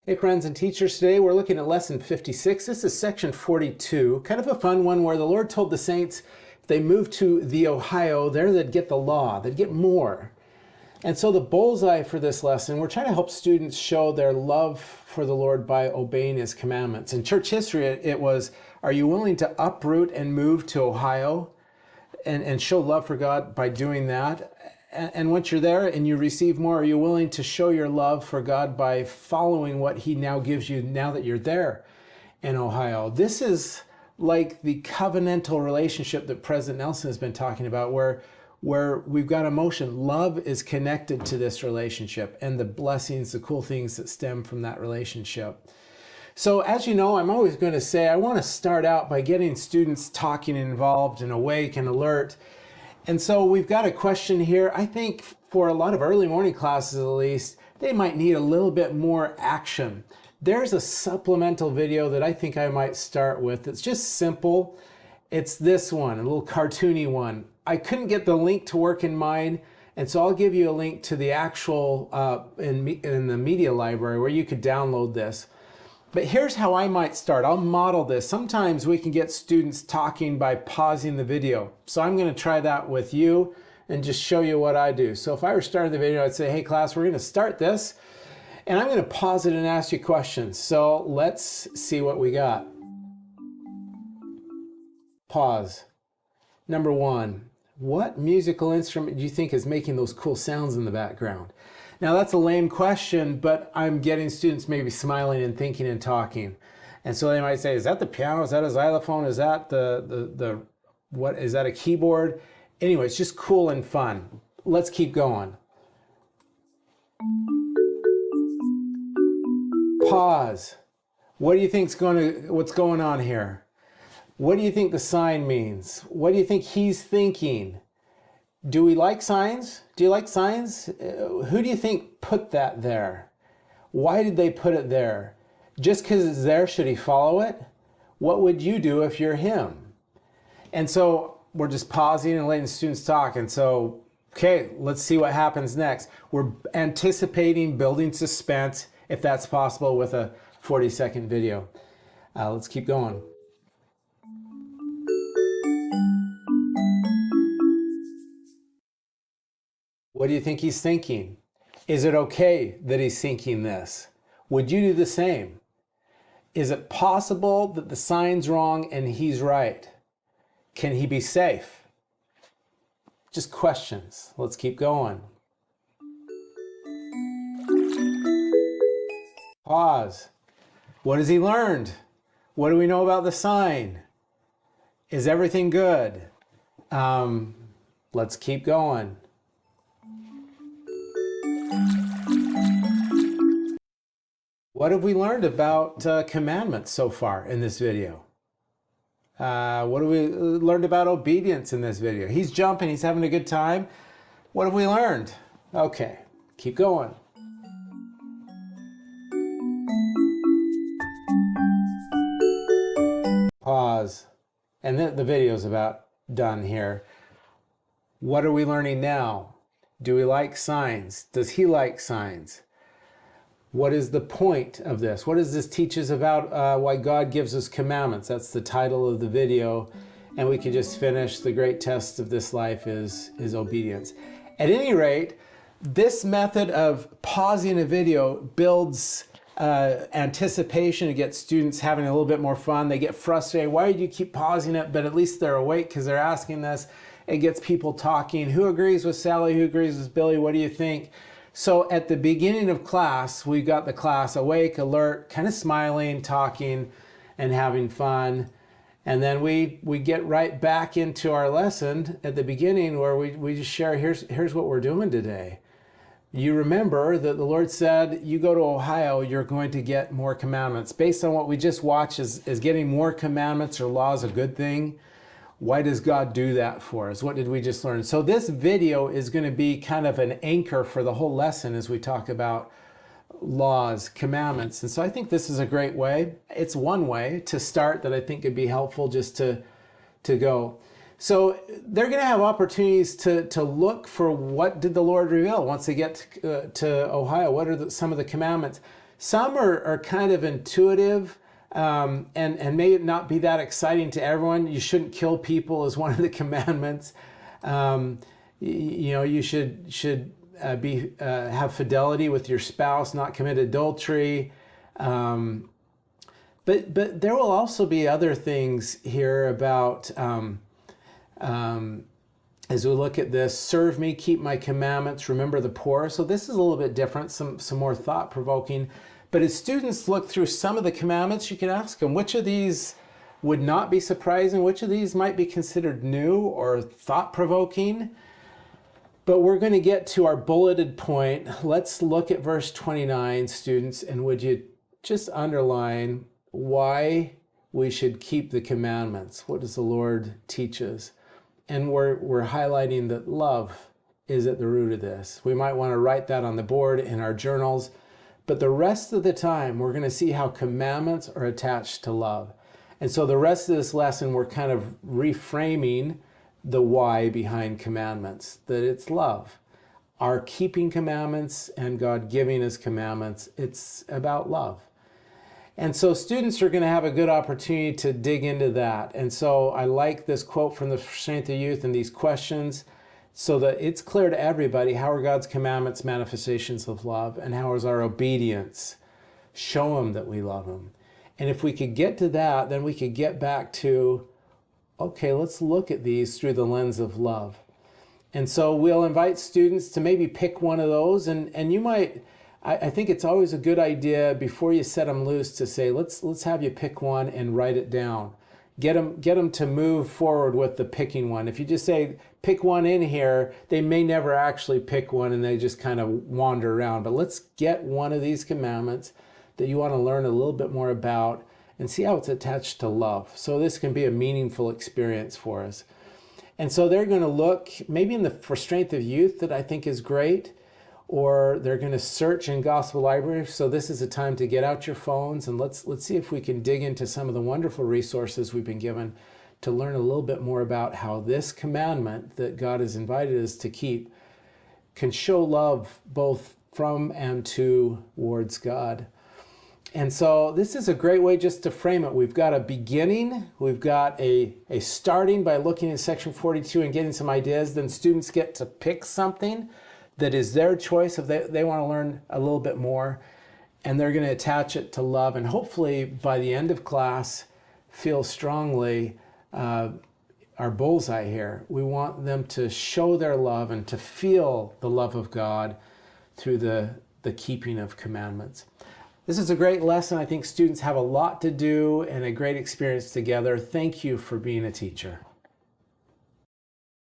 Hey friends and teachers, today we're looking at lesson 56. This is section 42, kind of a fun one where the Lord told the saints if they moved to the Ohio, there they'd get the law, they'd get more. And so the bullseye for this lesson, we're trying to help students show their love for the Lord by obeying His commandments. In church history, it was, are you willing to uproot and move to Ohio and show love for God by doing that? And once you're there and you receive more, are you willing to show your love for God by following what He now gives you now that you're there in Ohio? This is like the covenantal relationship that President Nelson has been talking about, where we've got emotion. Love is connected to this relationship and the blessings, the cool things that stem from that relationship. So as you know, I'm always going to say I want to start out by getting students talking and involved and awake and alert. And so we've got a question here. I think for a lot of early morning classes at least, they might need a little bit more action. There's a supplemental video that I think I might start with. It's just simple. It's this one, a little cartoony one. I couldn't get the link to work in mine, and so I'll give you a link to the actual in the media library where you could download this. But here's how I might start. I'll model this. Sometimes we can get students talking by pausing the video. So I'm going to try that with you and just show you what I do. So if I were starting the video, I'd say, hey class, we're going to start this. And I'm going to pause it and ask you questions. So let's see what we got. Pause. Number one, what musical instrument do you think is making those cool sounds in the background? Now that's a lame question, but I'm getting students maybe smiling and thinking and talking. And so they might say, is that the piano? Is that a xylophone? Is that what, is that a keyboard? Anyway, it's just cool and fun. Let's keep going. Pause. What do you think's what's going on here? What do you think the sign means? What do you think he's thinking? Do we like signs? Do you like signs? Who do you think put that there? Why did they put it there? Just because it's there, should he follow it? What would you do if you're him? And so we're just pausing and letting students talk. And so, okay, let's see what happens next. We're anticipating building suspense, if that's possible, with a 40-second video. Let's keep going. What do you think he's thinking? Is it okay that he's thinking this? Would you do the same? Is it possible that the sign's wrong and he's right? Can he be safe? Just questions. Let's keep going. Pause. What has he learned? What do we know about the sign? Is everything good? Let's keep going. What have we learned about commandments so far in this video? What have we learned about obedience in this video? He's jumping, he's having a good time. What have we learned? Okay, keep going. Pause. And the video's about done here. What are we learning now? Do we like signs? Does he like signs? What is the point of this? What does this teach us about why God gives us commandments? That's the title of the video. And we can just finish the great test of this life is obedience. At any rate, this method of pausing a video builds anticipation. It gets students having a little bit more fun. They get frustrated. Why do you keep pausing it? But at least they're awake because they're asking this. It gets people talking. Who agrees with Sally? Who agrees with Billy? What do you think? So at the beginning of class, we've got the class awake, alert, kind of smiling, talking, and having fun. And then we get right back into our lesson at the beginning where we just share, here's what we're doing today. You remember that the Lord said, you go to Ohio, you're going to get more commandments. Based on what we just watched, is getting more commandments or laws a good thing? Why does God do that for us? What did we just learn? So this video is going to be kind of an anchor for the whole lesson as we talk about laws, commandments. And so I think this is a great way. It's one way to start that I think could be helpful just to go. So they're going to have opportunities to look for what did the Lord reveal once they get to Ohio. What are some of the commandments? Some are kind of intuitive, and may not be that exciting to everyone. You shouldn't kill people is one of the commandments. You should have fidelity with your spouse, not commit adultery. But there will also be other things here about, as we look at this, serve me, keep my commandments, remember the poor. So this is a little bit different, some more thought-provoking. But as students look through some of the commandments, you can ask them, which of these would not be surprising? Which of these might be considered new or thought-provoking? But we're going to get to our bulleted point. Let's look at verse 29, students, and would you just underline why we should keep the commandments? What does the Lord teach us? And we're highlighting that love is at the root of this. We might want to write that on the board in our journals, but the rest of the time we're going to see how commandments are attached to love. And so the rest of this lesson we're kind of reframing the why behind commandments, that it's love. Our keeping commandments and God giving us commandments, it's about love. And so students are going to have a good opportunity to dig into that. And so I like this quote from the Strength of Youth and these questions so that it's clear to everybody how are God's commandments manifestations of love and how is our obedience. Show Him that we love Him. And if we could get to that, then we could get back to, okay, let's look at these through the lens of love. And so we'll invite students to maybe pick one of those, and you might, I think it's always a good idea before you set them loose to say, let's have you pick one and write it down. Get them to move forward with the picking one. If you just say, pick one in here, they may never actually pick one and they just kind of wander around. But let's get one of these commandments that you want to learn a little bit more about and see how it's attached to love. So this can be a meaningful experience for us. And so they're going to look maybe in the for Strength of Youth that I think is great, or they're going to search in Gospel Library. So this is a time to get out your phones and let's see if we can dig into some of the wonderful resources we've been given to learn a little bit more about how this commandment that God has invited us to keep can show love both from and towards God. And so this is a great way just to frame it. We've got a beginning, we've got a starting by looking at section 42 and getting some ideas. Then students get to pick something that is their choice if they want to learn a little bit more, and they're going to attach it to love, and hopefully by the end of class feel strongly our bullseye here. We want them to show their love and to feel the love of God through the keeping of commandments. This is a great lesson. I think students have a lot to do and a great experience together. Thank you for being a teacher.